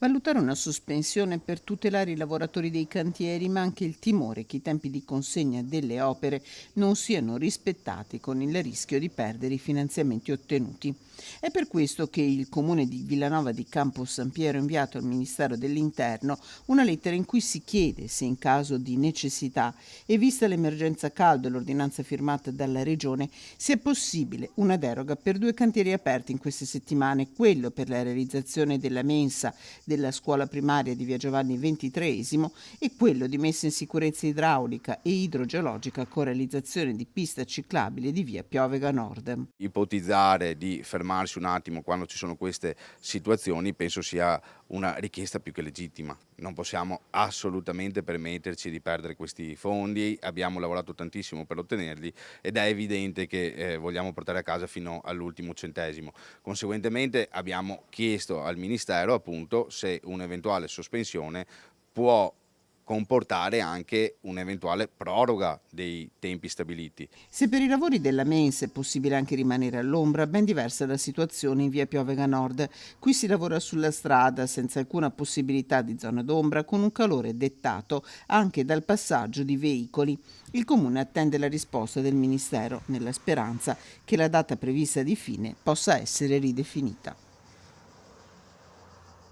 Valutare una sospensione per tutelare i lavoratori dei cantieri, ma anche il timore che i tempi di consegna delle opere non siano rispettati, con il rischio di perdere i finanziamenti ottenuti. È per questo che il comune di Villanova di Campo San Piero ha inviato al Ministero dell'Interno una lettera in cui si chiede se in caso di necessità e vista l'emergenza caldo e l'ordinanza firmata dalla Regione sia possibile una deroga per due cantieri aperti in queste settimane, quello per la realizzazione della mensa della scuola primaria di via Giovanni XXIII e quello di messa in sicurezza idraulica e idrogeologica con realizzazione di pista ciclabile di via Piovega Nord. Ipotizzare di fermarsi un attimo quando ci sono queste situazioni penso sia una richiesta più che legittima. Non possiamo assolutamente permetterci di perdere questi fondi, abbiamo lavorato tantissimo per ottenerli ed è evidente che vogliamo portare a casa fino all'ultimo centesimo. Conseguentemente abbiamo chiesto al Ministero appunto se un'eventuale sospensione può comportare anche un'eventuale proroga dei tempi stabiliti. Se per i lavori della mensa è possibile anche rimanere all'ombra, ben diversa è la situazione in via Piovega Nord. Qui si lavora sulla strada senza alcuna possibilità di zona d'ombra, con un calore dettato anche dal passaggio di veicoli. Il comune attende la risposta del Ministero nella speranza che la data prevista di fine possa essere ridefinita.